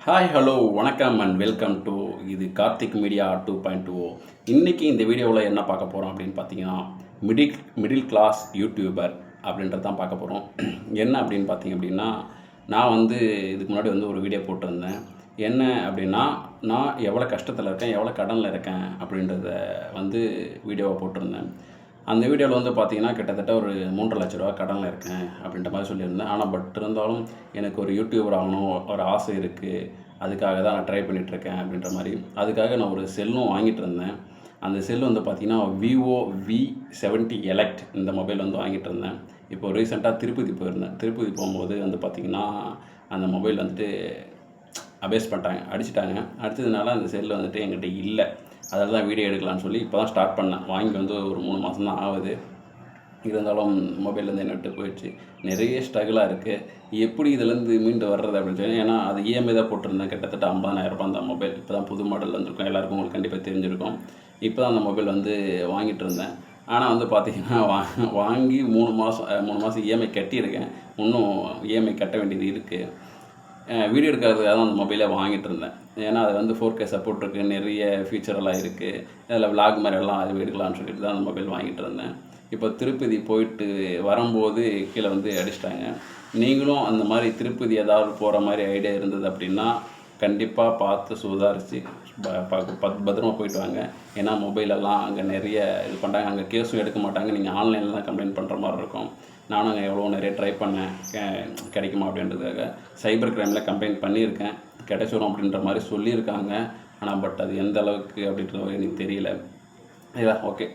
Hi hello வணக்கம் and welcome to இது Karthik media 2.0. இன்றைக்கி இந்த வீடியோவில் என்ன பார்க்க போகிறோம் அப்படின்னு பார்த்தீங்கன்னா மிடில் கிளாஸ் யூடியூபர் அப்படின்றது தான் பார்க்க போகிறோம். என்ன அப்படின்னு பார்த்தீங்க அப்படின்னா, நான் இதுக்கு முன்னாடி ஒரு வீடியோ போட்டிருந்தேன். என்ன அப்படின்னா, நான் எவ்வளோ கஷ்டத்தில் இருக்கேன், எவ்வளோ கடனில் இருக்கேன் அப்படின்றத வீடியோவை போட்டிருந்தேன். அந்த வீடியோவில் பார்த்தீங்கன்னா கிட்டத்தட்ட ஒரு 3.5 லட்ச ரூபா கடனில் இருக்கேன் அப்படின்ற மாதிரி சொல்லியிருந்தேன். ஆனால் இருந்தாலும் எனக்கு ஒரு யூடியூபர் ஆகணும் ஒரு ஆசை இருக்குது, அதுக்காக தான் நான் ட்ரை பண்ணிகிட்ருக்கேன் அப்படின்ற மாதிரி. அதுக்காக நான் ஒரு செல்லும் வாங்கிட்டு இருந்தேன். அந்த செல் பார்த்தீங்கன்னா விவோ V70 எலக்ட் இந்த மொபைல் வாங்கிட்டு இருந்தேன். இப்போ ரீசெண்டாக திருப்பதி போயிருந்தேன். திருப்பதி போகும்போது பார்த்தீங்கன்னா அந்த மொபைல் அபேஸ் பண்ணிட்டாங்க, அடிச்சிட்டாங்க. அடித்ததுனால அந்த செல் என்கிட்ட இல்லை. அதில் தான் வீடியோ எடுக்கலான்னு சொல்லி இப்போ தான் ஸ்டார்ட் பண்ணேன். வாங்கி ஒரு 3 மாதம் தான் ஆகுது. இருந்தாலும் மொபைல்லேருந்து என்ன விட்டு போயிடுச்சு. நிறைய ஸ்ட்ரகிளாக இருக்குது. எப்படி இதுலேருந்து மீண்டு வர்றது அப்படின்னு சொல்லி, ஏன்னா அது இஎம்ஐ தான் போட்டிருந்தேன். கிட்டத்தட்ட 50,000 அந்த மொபைல். இப்போ தான் புது மாடல் வந்திருக்கும், எல்லாருக்கும் உங்களுக்கு கண்டிப்பாக தெரிஞ்சிருக்கும். இப்போ தான் அந்த மொபைல் வாங்கிட்டு இருந்தேன். ஆனால் பார்த்தீங்கன்னா வாங்கி 3 மாதம் இஎம்ஐ கட்டியிருக்கேன். இன்னும் இஎம்ஐ கட்ட வேண்டியது இருக்குது. வீடியோ எடுக்கிறதுக்காக தான் அந்த மொபைலை வாங்கிட்டு இருந்தேன். ஏன்னா அது 4K சப்போர்ட் இருக்குது, நிறைய ஃபீச்சரெல்லாம் இருக்குது. அதில் விலாக் மாதிரியெல்லாம் அது எடுக்கலாம்னு சொல்லிட்டு தான் அந்த மொபைல் வாங்கிட்டு இருந்தேன். இப்போ திருப்பதி போயிட்டு வரும்போது கீழே அடிச்சிட்டாங்க. நீங்களும் அந்த மாதிரி திருப்பதி ஏதாவது போகிற மாதிரி ஐடியா இருந்தது அப்படின்னா கண்டிப்பாக பார்த்து சுதாரித்து பத்திரமா போயிட்டு வாங்க. ஏன்னா மொபைலெல்லாம் அங்கே நிறைய இது பண்ணுறாங்க. அங்கே கேஸும் எடுக்க மாட்டாங்க. நீங்கள் ஆன்லைனில் தான் கம்ப்ளைண்ட் பண்ணுற மாதிரி இருக்கும். நானும் அங்கே எவ்வளோ நிறைய ட்ரை பண்ணேன், கிடைக்குமா அப்படின்றதுக்காக. சைபர் கிரைமில் கம்ப்ளைண்ட் பண்ணியிருக்கேன், கிடைச்சிடும் அப்படின்ற மாதிரி சொல்லியிருக்காங்க. ஆனால் அது எந்த அளவுக்கு அப்படின்றது எனக்கு தெரியல. இதான் ஓகே,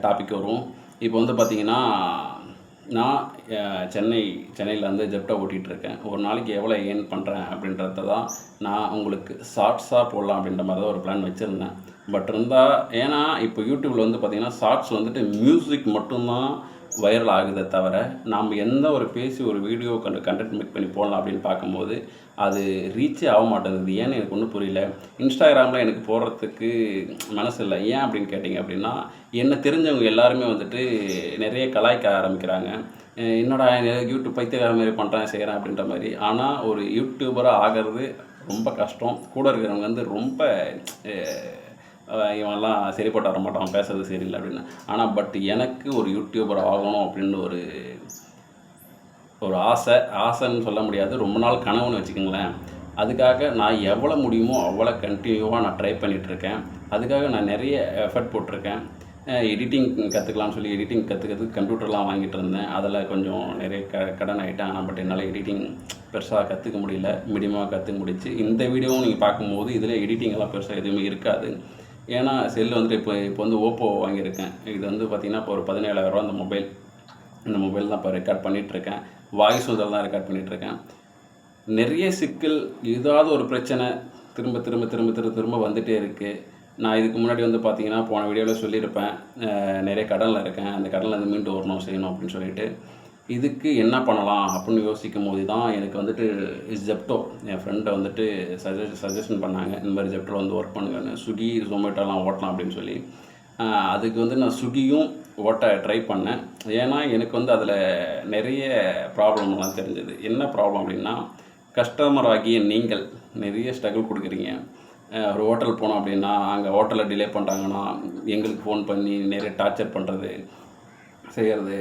டாபிக் வருவோம். இப்போ பார்த்தீங்கன்னா, நான் சென்னையில் ஜெப்டோ ஓட்டிகிட்ருக்கேன். ஒரு நாளைக்கு எவ்வளோ ஏர்ன் பண்ணுறேன் அப்படின்றத தான் நான் உங்களுக்கு ஷார்ட்ஸாக போடலாம் அப்படின்ற மாதிரி தான் ஒரு பிளான் வச்சுருந்தேன். ஏன்னா இப்போ யூடியூப்பில் பார்த்தீங்கன்னா ஷார்ட்ஸ் மியூசிக் மட்டும்தான் வைரல் ஆகுதே தவிர, நாம் எந்த ஒரு பேசி ஒரு வீடியோ கண்டென்ட் மேக் பண்ணி போடலாம் அப்படின்னு பார்க்கும்போது அது ரீச்சே ஆக மாட்டேங்குது. ஏன்னு எனக்கு ஒன்றும் புரியல. இன்ஸ்டாகிராமில் எனக்கு போடுறதுக்கு மனசு இல்லை. ஏன் அப்படின்னு கேட்டிங்க அப்படின்னா, என்னை தெரிஞ்சவங்க எல்லாருமே நிறைய கலாய்க்க ஆரம்பிக்கிறாங்க. என்னடா யூடியூப் பைத்தியக்கார மாதிரி பண்ணுறேன் செய்கிறேன் அப்படின்ற மாதிரி. ஆனால் ஒரு யூடியூபராக ஆகிறது ரொம்ப கஷ்டம். கூட இருக்கிறவங்க ரொம்ப இவன்லாம் சரிப்பட்டு வர மாட்டான், பேசுறது சரியில்லை அப்படின்னு. ஆனால் எனக்கு ஒரு யூடியூபர் ஆகணும் அப்படின்னு ஒரு ஆசைன்னு சொல்ல முடியாது, ரொம்ப நாள் கனவுன்னு வச்சுக்கோங்களேன். அதுக்காக நான் எவ்வளோ முடியுமோ அவ்வளோ கண்டினியூவாக நான் ட்ரை பண்ணிகிட்ருக்கேன். அதுக்காக நான் நிறைய எஃபர்ட் போட்டிருக்கேன். எடிட்டிங் கற்றுக்கலாம்னு சொல்லி எடிட்டிங் கற்றுக்கிறதுக்கு கம்ப்யூட்டர்லாம் வாங்கிட்டு இருந்தேன். அதில் கொஞ்சம் நிறைய கடன் ஆகிட்டேன். ஆனால் என்னால் எடிட்டிங் பெருசாக கற்றுக்க முடியல, மீடியமாக கற்றுக்க முடிச்சு. இந்த வீடியோவும் நீங்கள் பார்க்கும்போது இதில் எடிட்டிங்கெல்லாம் பெருசாக எதுவுமே இருக்காது. ஏன்னா செல் இப்போ ஓப்போ வாங்கியிருக்கேன். இது பார்த்திங்கன்னா இப்போ ஒரு 17,000 அந்த மொபைல். இந்த மொபைல் தான் இப்போ ரெக்கார்ட் பண்ணிகிட்ருக்கேன். வாய்ஸ் இதில் தான் ரெக்கார்ட் பண்ணிகிட்ருக்கேன். நிறைய சிக்கல், ஏதாவது ஒரு பிரச்சனை திரும்ப திரும்ப திரும்ப திரும்ப திரும்ப வந்துகிட்டே இருக்குது. நான் இதுக்கு முன்னாடி பார்த்திங்கன்னா போன வீடியோவில் சொல்லியிருப்பேன், நிறைய கடனில் இருக்கேன், அந்த கடனில் மீண்டு வரணும் செய்யணும் அப்படின்னு சொல்லிட்டு. இதுக்கு என்ன பண்ணலாம் அப்படின்னு யோசிக்கும் போது தான் எனக்கு ஜெப்டோ என் ஃப்ரெண்டை சஜஷன் பண்ணாங்க. இந்த மாதிரி ஜெப்டோவில் ஒர்க் பண்ணுங்கன்னு. ஸ்விக்கி ஜொமேட்டோலாம் ஓட்டலாம் அப்படின்னு சொல்லி. அதுக்கு நான் ஸ்விக்கியும் ஓட்ட ட்ரை பண்ணேன். ஏன்னா எனக்கு அதில் நிறைய ப்ராப்ளம்லாம் தெரிஞ்சது. என்ன ப்ராப்ளம் அப்படின்னா, கஸ்டமர் ஆகிய நீங்கள் நிறைய ஸ்ட்ரகிள் கொடுக்குறீங்க. ஒரு ஹோட்டல் போனோம் அப்படின்னா அங்கே ஹோட்டலில் டிலே பண்ணுறாங்கன்னா எங்களுக்கு ஃபோன் பண்ணி நிறைய டார்ச்சர் பண்ணுறது செய்கிறது.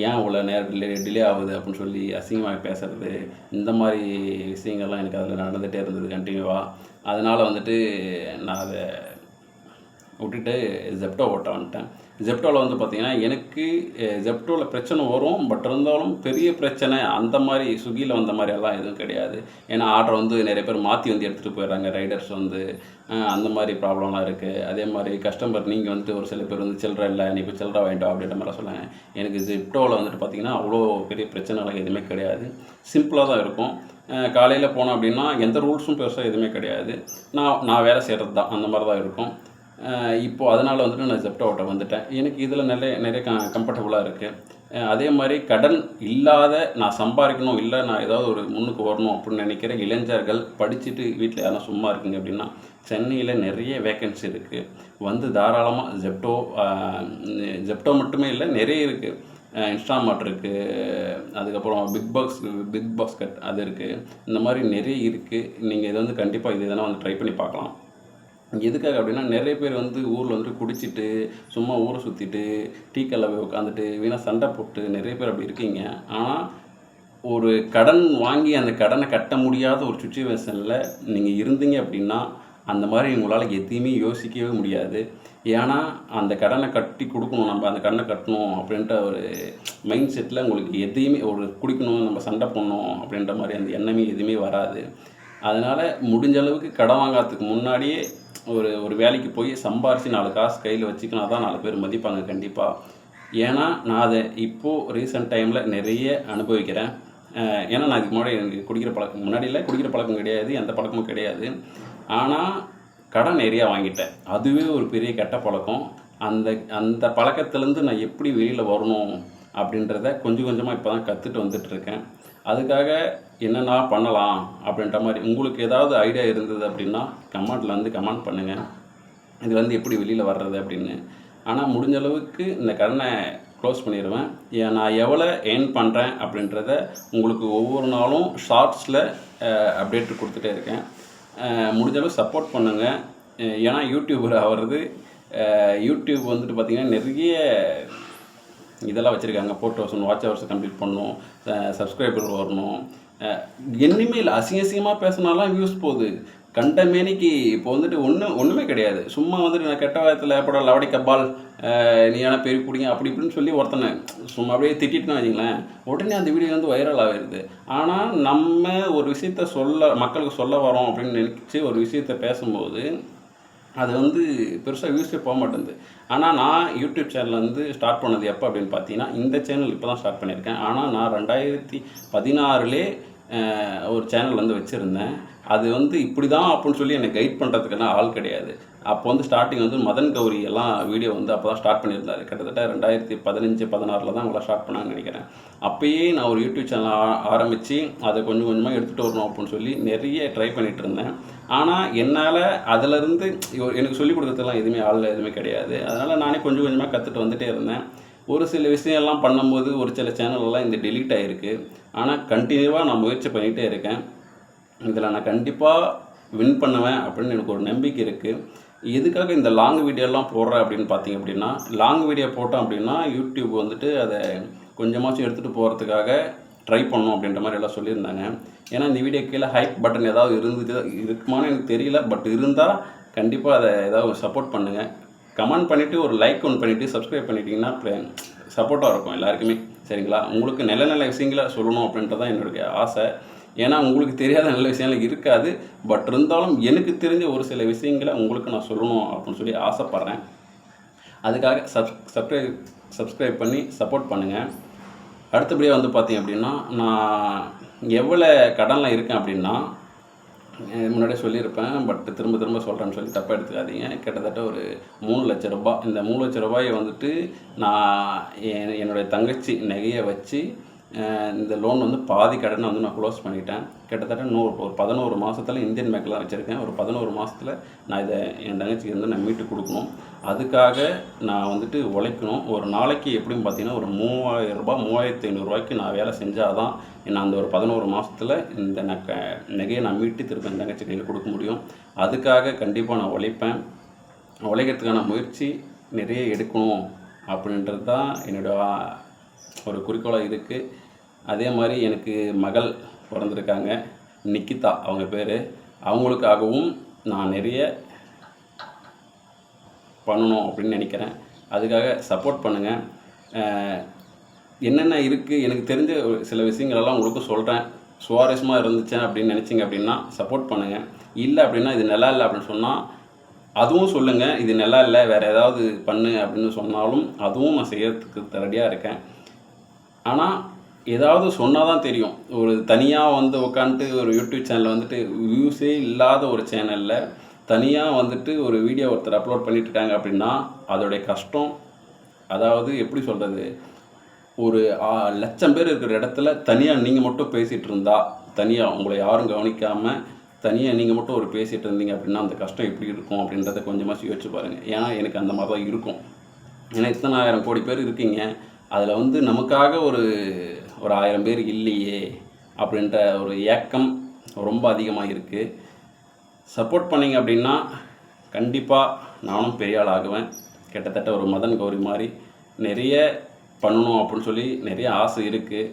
ஏன் இவ்வளோ நேரம் டிலே ஆகுது அப்படின்னு சொல்லி அசிங்கமாக பேசுகிறது. இந்த மாதிரி விஷயங்கள்லாம் எனக்கு அதில் நடந்துகிட்டே இருந்தது கண்டினியூவாக. அதனால் நான் அதை விட்டுட்டு ஜெப்டோ ஓட்ட வந்துட்டேன். ஜெப்டோவில் பார்த்திங்கன்னா எனக்கு ஜெப்டோவில் பிரச்சனை வரும். இருந்தாலும் பெரிய பிரச்சனை அந்த மாதிரி ஸ்விக்கியில் வந்த மாதிரியெல்லாம் எதுவும் கிடையாது. ஏன்னா ஆர்டர் நிறைய பேர் மாற்றி எடுத்துகிட்டு போயிடுறாங்க. ரைடர்ஸ் அந்த மாதிரி ப்ராப்ளம்லாம் இருக்குது. அதே மாதிரி கஸ்டமர் நீங்கள் ஒரு சில பேர் சில்லறை இல்லை, நீ இப்போ சில்லறை வாங்கிட்டோம் அப்படின்ற மாதிரி சொன்னாங்க. எனக்கு ஜெப்டோவில் பார்த்திங்கன்னா அவ்வளோ பெரிய பிரச்சனைலாம் எதுவுமே கிடையாது. சிம்பிளாக தான் இருக்கும். காலையில் போனோம் அப்படின்னா எந்த ரூல்ஸும் பெருசாக எதுவுமே கிடையாது. நான் வேலை செய்கிறது தான், அந்த மாதிரி தான் இருக்கும். இப்போது அதனால் நான் ஜெப்டோ ஓட்ட வந்துட்டேன். எனக்கு இதில் நிறைய கம்ஃபர்டபுளாக இருக்குது. அதே மாதிரி கடன் இல்லாத, நான் சம்பாதிக்கணும், இல்லை நான் ஏதாவது ஒரு முன்னுக்கு வரணும் அப்படின்னு நினைக்கிற இளைஞர்கள், படிச்சுட்டு வீட்டில் யாரும் சும்மா இருக்குங்க அப்படின்னா சென்னையில் நிறைய வேக்கன்சி இருக்குது. தாராளமாக ஜெப்டோ மட்டுமே இல்லை, நிறைய இருக்குது. இன்ஸ்டாமார்ட் இருக்குது, அதுக்கப்புறம் பிக் பாஸ்கெட் அது இருக்குது. இந்த மாதிரி நிறைய இருக்குது. நீங்கள் இதை வந்து கண்டிப்பாக இது எதனா வந்து ட்ரை பண்ணி பார்க்கலாம். எதுக்காக அப்படின்னா, நிறைய பேர் வந்து ஊரில் வந்துட்டு குடிச்சிட்டு சும்மா ஊரை சுற்றிட்டு டீ கடையில் போய் உட்காந்துட்டு வீணாக சண்டை போட்டு நிறைய பேர் அப்படி இருக்கீங்க. ஆனால் ஒரு கடன் வாங்கி அந்த கடனை கட்ட முடியாத ஒரு சுச்சுவேஷனில் நீங்கள் இருந்தீங்க அப்படின்னா, அந்த மாதிரி உங்களால் எதையுமே யோசிக்கவே முடியாது. ஏன்னா அந்த கடனை கட்டி கொடுக்கணும், நம்ம அந்த கடனை கட்டணும் அப்படின்ற ஒரு மைண்ட் செட்டில் உங்களுக்கு எதையுமே ஒரு குடிக்கணும், நம்ம சண்டை போடணும் அப்படின்ற மாதிரி அந்த எண்ணமே எதுவுமே வராது. அதனால் முடிஞ்ச அளவுக்கு கடன் வாங்காததுக்கு முன்னாடியே ஒரு வேலைக்கு போய் சம்பாரித்து 4 காசு கையில் வச்சுக்கினா தான் 4 பேர் மதிப்பாங்க கண்டிப்பாக. ஏன்னா நான் அதை இப்போது ரீசெண்ட் டைமில் நிறைய அனுபவிக்கிறேன். ஏன்னா நான் இதுக்கு முன்னாடி எனக்கு குடிக்கிற பழக்கம் கிடையாது, எந்த பழக்கமும் கிடையாது. ஆனால் கடன் நிறையா வாங்கிட்டேன். அதுவே ஒரு பெரிய கெட்ட பழக்கம். அந்த பழக்கத்துலேருந்து நான் எப்படி வெளியில் வரணும் அப்படின்றத கொஞ்சம் கொஞ்சமாக இப்போ தான் கற்றுட்டு வந்துட்டுருக்கேன். அதுக்காக என்னென்ன பண்ணலாம் அப்படின்ற மாதிரி உங்களுக்கு ஏதாவது ஐடியா இருந்தது அப்படின்னா கமெண்ட்டில் வந்து கமெண்ட் பண்ணுங்கள், இதுலேருந்து எப்படி வெளியில் வர்றது அப்படின்னு. ஆனால் முடிஞ்ச அளவுக்கு இந்த கடனை க்ளோஸ் பண்ணிடுவேன். நான் எவ்வளோ ஏர்ன் பண்ணுறேன் அப்படின்றத உங்களுக்கு ஒவ்வொரு நாளும் ஷார்ட்ஸில் அப்டேட் கொடுத்துட்டே இருக்கேன். முடிஞ்சளவு சப்போர்ட் பண்ணுங்கள். ஏன்னா யூடியூபர் ஆகிறது, யூடியூப் வந்துட்டு பார்த்திங்கன்னா நிறைய இதெல்லாம் வச்சுருக்காங்க. போட்டோஸ் வாட்ச் ஹவர்ஸை கம்ப்ளீட் பண்ணணும், சப்ஸ்கிரைபர் வரணும், என்னுமே இல்லை. அசிங்கமாக பேசினாலாம் வியூஸ் போகுது. கண்டமேனிக்கு இப்போ வந்துட்டு ஒன்றுமே கிடையாது. சும்மா வந்துட்டு நான் கெட்ட வாயத்தில் எப்படா லவடி கபால் நீ ஏன்னா பெரிய பிடிங்க அப்படி இப்படின்னு சொல்லி ஒருத்தனை சும்மா அப்படியே திட்டிட்டுனா வச்சிங்களேன், உடனே அந்த வீடியோ வந்து வைரல் ஆகிடுது. ஆனால் நம்ம ஒரு விஷயத்த மக்களுக்கு சொல்ல வரோம் அப்படின்னு நினச்சி ஒரு விஷயத்த பேசும்போது அது வந்து பெருசாக வியூஸே போக மாட்டேங்குது. ஆனால் நான் யூடியூப் சேனல் வந்து ஸ்டார்ட் பண்ணது எப்போ அப்படின்னு பார்த்தீங்கன்னா, இந்த சேனல் இப்போ தான் ஸ்டார்ட் பண்ணியிருக்கேன். ஆனால் நான் 2016 ஒரு சேனல் வந்து வச்சுருந்தேன். அது வந்து இப்படி தான் அப்படின்னு சொல்லி என்னை கைட் பண்ணுறதுக்கான ஆள் கிடையாது. அப்போ வந்து ஸ்டார்டிங் வந்து மதன் கௌரி எல்லாம் வீடியோ வந்து அப்போ தான் ஸ்டார்ட் பண்ணியிருந்தாரு. கிட்டத்தட்ட 2015-16 தான் அவங்கள ஸ்டார்ட் பண்ணாங்கன்னு நினைக்கிறேன். அப்போயே நான் ஒரு யூடியூப் சேனல் ஆரம்பித்து அதை கொஞ்சம் கொஞ்சமாக எடுத்துகிட்டு வரணும் அப்படின்னு சொல்லி நிறைய ட்ரை பண்ணிகிட்டு இருந்தேன். ஆனால் என்னால் அதிலேருந்து எனக்கு சொல்லிக் கொடுக்குறதுலாம் எதுவுமே கிடையாது. அதனால் நானே கொஞ்சம் கொஞ்சமாக கற்றுட்டு வந்துகிட்டே இருந்தேன். ஒரு சில விஷயம்லாம் பண்ணும்போது ஒரு சில சேனல்லாம் இந்த டெலீட் ஆகிருக்கு. ஆனால் கண்டினியூவாக நான் முயற்சி பண்ணிகிட்டே இருக்கேன். இதில் நான் கண்டிப்பாக வின் பண்ணுவேன் அப்படின்னு எனக்கு ஒரு நம்பிக்கை இருக்குது. எதுக்காக இந்த லாங் வீடியோலாம் போடுறேன் அப்படின்னு பார்த்தீங்க அப்படின்னா, லாங் வீடியோ போட்டோம் அப்படின்னா யூடியூப் வந்துட்டு அதை கொஞ்சமாச்சும் எடுத்துகிட்டு போகிறதுக்காக ட்ரை பண்ணணும் அப்படின்ற மாதிரி எல்லாம் சொல்லியிருந்தாங்க. ஏன்னா இந்த வீடியோ கீழே ஹைப் பட்டன் ஏதாவது இருக்குமான்னு எனக்கு தெரியல. பட் இருந்தால் கண்டிப்பாக அதை ஏதாவது சப்போர்ட் பண்ணுங்கள். கமெண்ட் பண்ணிவிட்டு ஒரு லைக் ஒன்று பண்ணிவிட்டு சப்ஸ்கிரைப் பண்ணிட்டீங்கன்னா சப்போர்ட்டாக இருக்கும் எல்லாருக்குமே. சரிங்களா? உங்களுக்கு நல்ல விஷயங்களை சொல்லணும் அப்படின்றதான் என்னுடைய ஆசை. ஏன்னா உங்களுக்கு தெரியாத நல்ல விஷயங்கள் இருக்காது. பட் இருந்தாலும் எனக்கு தெரிஞ்ச ஒரு சில விஷயங்களை உங்களுக்கு நான் சொல்லணும் அப்படின்னு சொல்லி ஆசைப்பட்றேன். அதுக்காக சப்ஸ்கிரைப் பண்ணி சப்போர்ட் பண்ணுங்கள். அடுத்தபடியாக வந்து பார்த்தீங்க அப்படின்னா, நான் எவ்வளோ கடனில் இருக்கேன் அப்படின்னா, முன்னாடியே சொல்லியிருப்பேன். பட் திரும்ப சொல்கிறேன்னு சொல்லி தப்பாக எடுத்துக்காதீங்க. கிட்டத்தட்ட ஒரு 3 லட்ச ரூபாய். இந்த 3 லட்ச ரூபாயை வந்துட்டு நான் என்னுடைய தங்கச்சி நகையை வச்சு இந்த லோன் வந்து பாதி கடனை வந்து நான் க்ளோஸ் பண்ணிட்டேன். கிட்டத்தட்ட ஒரு 11 மாதத்தில் இந்தியன் பேங்க்கில் வச்சுருக்கேன். ஒரு 11 மாதத்தில் நான் இதை என் தங்கச்சிக்கு வந்து நான் மீட்டு கொடுக்கணும். அதுக்காக நான் வந்துட்டு உழைக்கணும். ஒரு நாளைக்கு எப்படின்னு பார்த்தீங்கன்னா ஒரு 3000 ரூபாய் 3500 நான் வேலை செஞ்சால் தான் நான் அந்த ஒரு 11 மாதத்தில் இந்த நகையை நான் மீட்டு திருப்பி என் தங்கச்சி கையில் கொடுக்க முடியும். அதுக்காக கண்டிப்பாக நான் உழைப்பேன். உழைக்கிறதுக்கான முயற்சி நிறைய எடுக்கணும் அப்படின்றது தான் என்னோடய ஒரு குறிக்கோளாக இருக்குது. அதே மாதிரி எனக்கு மகள் பிறந்திருக்காங்க, நிக்கிதா அவங்க பேர். அவங்களுக்காகவும் நான் நிறைய பண்ணணும் அப்படின்னு நினைக்கிறேன். அதுக்காக சப்போர்ட் பண்ணுங்கள். என்னென்ன இருக்குது எனக்கு தெரிஞ்ச சில விஷயங்களெல்லாம் உங்களுக்கும் சொல்கிறேன். சுவாரஸ்யமாக இருந்துச்சு அப்படின்னு நினச்சிங்க அப்படின்னா சப்போர்ட் பண்ணுங்கள். இல்லை அப்படின்னா இது நல்லா இல்லை அப்படின்னு சொன்னால் அதுவும் சொல்லுங்கள். இது நல்லா இல்லை, வேறு ஏதாவது பண்ணு அப்படின்னு சொன்னாலும் அதுவும் நான் செய்யறதுக்கு ரெடியாக இருக்கேன். ஆனால் ஏதாவது சொன்னால் தான் தெரியும். ஒரு தனியாக வந்து உட்காந்துட்டு ஒரு யூடியூப் சேனலில் வந்துட்டு வியூஸே இல்லாத ஒரு சேனலில் தனியாக வந்துட்டு ஒரு வீடியோ ஒருத்தர் அப்லோட் பண்ணிட்டுருக்காங்க அப்படின்னா அதோடைய கஷ்டம், அதாவது எப்படி சொல்கிறது, ஒரு 1,00,000 பேர் இருக்கிற இடத்துல தனியாக நீங்கள் மட்டும் பேசிகிட்டு இருந்தா, தனியாக உங்களை யாரும் கவனிக்காமல் தனியாக நீங்கள் மட்டும் ஒரு பேசிகிட்டு இருந்தீங்க அப்படின்னா அந்த கஷ்டம் எப்படி இருக்கும் அப்படின்றத கொஞ்சமாக யோசிச்சு பாருங்கள். ஏன்னா எனக்கு அந்த மாதிரி தான் இருக்கும். ஏன்னா இத்தனை 1000 கோடி பேர் இருக்கீங்க. அதில் வந்து நமக்காக ஒரு 1000 பேர் இல்லையே அப்படின்ற ஒரு ஏக்கம் ரொம்ப அதிகமாக இருக்குது. சப்போர்ட் பண்ணிங்க அப்படின்னா கண்டிப்பாக நானும் பெரிய ஆள் ஆகுவேன். கிட்டத்தட்ட ஒரு மதன் கௌரி மாதிரி நிறைய பண்ணணும் அப்படின்னு சொல்லி நிறைய ஆசை இருக்குது.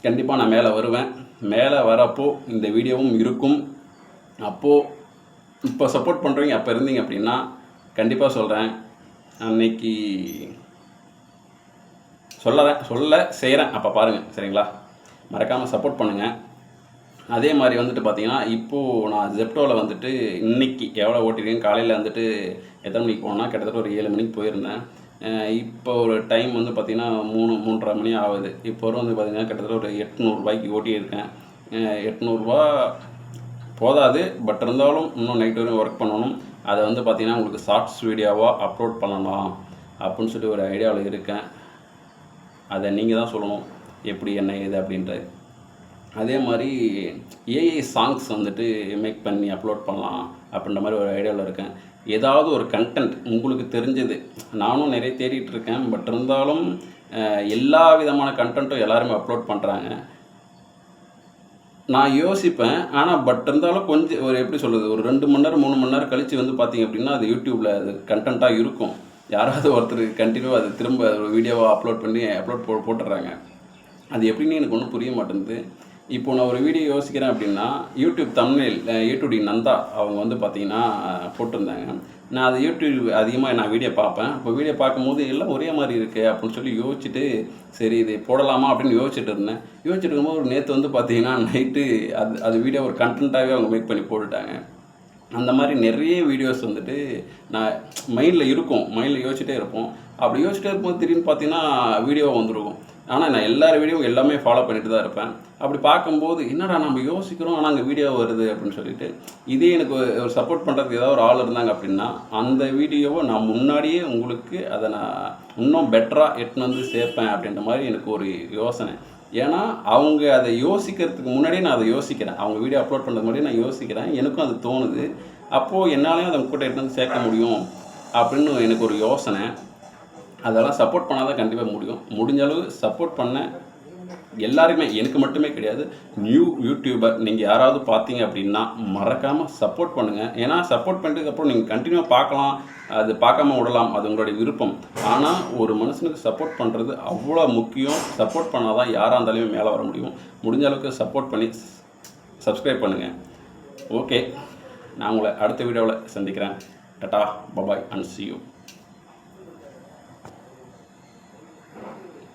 கண்டிப்பாக நான் மேலே வருவேன். மேலே வரப்போ இந்த வீடியோவும் இருக்கும். அப்போது இப்போ சப்போர்ட் பண்ணுறீங்க அப்போ இருந்தீங்க அப்படின்னா கண்டிப்பாக சொல்கிறேன், அன்னைக்கு சொல்ல செய்கிறேன், அப்போ பாருங்கள் சரிங்களா. மறக்காமல் சப்போர்ட் பண்ணுங்கள். அதே மாதிரி வந்துட்டு பார்த்தீங்கன்னா இப்போது நான் ஜெப்டோவில் வந்துட்டு இன்றைக்கி எவ்வளோ ஓட்டிருக்கேன். காலையில் வந்துட்டு எத்தனை மணிக்கு போனேன்னா கிட்டத்தட்ட ஒரு 7 மணிக்கு போயிருந்தேன். இப்போ ஒரு டைம் வந்து பார்த்திங்கன்னா 3:30 மணி ஆகுது. இப்போ வந்து பார்த்திங்கன்னா கிட்டத்தட்ட ஒரு 800 ரூபாய்க்கு ஓட்டியிருக்கேன். 800 ரூபா போதாது, பட் இருந்தாலும் இன்னும் நைட் வரையும் ஒர்க் பண்ணணும். அதை வந்து பார்த்திங்கன்னா உங்களுக்கு ஷார்ட்ஸ் வீடியோவாக அப்லோட் பண்ணலாம் அப்படின்னு சொல்லி ஒரு ஐடியாவில் இருக்கேன். அதை நீங்கள் தான் சொல்லணும் எப்படி என்ன ஏது அப்படின்றது. அதே மாதிரி ஏஐ சாங்ஸ் வந்துட்டு மேக் பண்ணி அப்லோட் பண்ணலாம் அப்படின்ற மாதிரி ஒரு ஐடியாவில் இருக்கேன். ஏதாவது ஒரு கண்டென்ட் உங்களுக்கு தெரிஞ்சது, நானும் நிறைய தேடிட்டு இருக்கேன். பட் இருந்தாலும் எல்லா விதமான கண்டென்ட்டும் எல்லாருமே அப்லோட் பண்ணுறாங்க. நான் யோசிப்பேன், ஆனால் பட் இருந்தாலும் கொஞ்சம் ஒரு எப்படி சொல்கிறது, ஒரு 2 மணி நேரம் 3 மணி நேரம் கழித்து வந்து பார்த்திங்க அப்படின்னா அது யூடியூப்பில் அது கண்டென்ட்டாக இருக்கும். யாராவது ஒருத்தர் கண்டினியூவாக அது திரும்ப ஒரு வீடியோவாக அப்லோட் பண்ணி போட்டுடுறாங்க. அது எப்படின்னு எனக்கு ஒன்றும் புரிய மாட்டேங்குது. இப்போ நான் ஒரு வீடியோ யோசிக்கிறேன் அப்படின்னா யூடியூப் தமிழில் யூடியூடி நந்தா அவங்க வந்து பார்த்திங்கன்னா போட்டிருந்தாங்க. நான் அது யூடியூப் அதிகமாக நான் வீடியோ பார்ப்பேன். இப்போ வீடியோ பார்க்கும்போது எல்லாம் ஒரே மாதிரி இருக்குது அப்படின்னு சொல்லி யோசிச்சுட்டு சரி இது போடலாமா அப்படின்னு யோசிச்சுட்டு இருக்கும்போது ஒரு நேற்று வந்து பார்த்திங்கன்னா நைட்டு அது வீடியோ ஒரு கண்டென்ட்டாகவே அவங்க மேக் பண்ணி போட்டுட்டாங்க. அந்த மாதிரி நிறைய வீடியோஸ் வந்துட்டு நான் மைண்டில் யோசிச்சுட்டே இருப்போம். அப்படி யோசிச்சுட்டே இருக்கும்போது திடீர்னு பார்த்தீங்கன்னா வீடியோ வந்துருக்கும். ஆனால் நான் எல்லார் வீடியோவும் எல்லாமே ஃபாலோ பண்ணிட்டு தான் இருப்பேன். அப்படி பார்க்கும்போது என்னடா நம்ம யோசிக்கிறோம் ஆனால் அங்கே வீடியோ வருது அப்படின்னு சொல்லிட்டு, இதே எனக்கு ஒரு சப்போர்ட் பண்ணுறதுக்கு ஏதாவது ஒரு ஆள் இருந்தாங்க அப்படின்னா அந்த வீடியோவை நான் முன்னாடியே உங்களுக்கு அதை நான் இன்னும் பெட்டராக எடுத்துன்னு வந்து சேர்ப்பேன் அப்படின்ற மாதிரி எனக்கு ஒரு யோசனை. ஏன்னா அவங்க அதை யோசிக்கிறதுக்கு முன்னாடியே நான் அதை யோசிக்கிறேன். அவங்க வீடியோ அப்லோட் பண்ணுறது முன்னாடியே நான் யோசிக்கிறேன். எனக்கும் அது தோணுது. அப்போது என்னாலையும் அதை கூட எடுத்து வந்து சேர்க்க முடியும் அப்படின்னு எனக்கு ஒரு யோசனை. அதெல்லாம் சப்போர்ட் பண்ணால் தான் கண்டிப்பாக முடியும். முடிஞ்ச அளவு சப்போர்ட் பண்ண எல்லாருமே, எனக்கு மட்டுமே கிடையாது, நியூ யூடியூபர் நீங்கள் யாராவது பார்த்தீங்க அப்படின்னா மறக்காமல் சப்போர்ட் பண்ணுங்கள். ஏன்னா சப்போர்ட் பண்ணுறதுக்கப்புறம் நீங்கள் கண்டினியூவாக பார்க்கலாம், அது பார்க்காம விடலாம், அது உங்களுடைய விருப்பம். ஆனால் ஒரு மனுஷனுக்கு சப்போர்ட் பண்ணுறது அவ்வளோ முக்கியம். சப்போர்ட் பண்ணால் தான் யாராக இருந்தாலுமே மேலே வர முடியும். முடிஞ்ச அளவுக்கு சப்போர்ட் பண்ணி சப்ஸ்கிரைப் பண்ணுங்கள். ஓகே, நான் உங்களை அடுத்த வீடியோவில் சந்திக்கிறேன். Tata, bye bye and see you.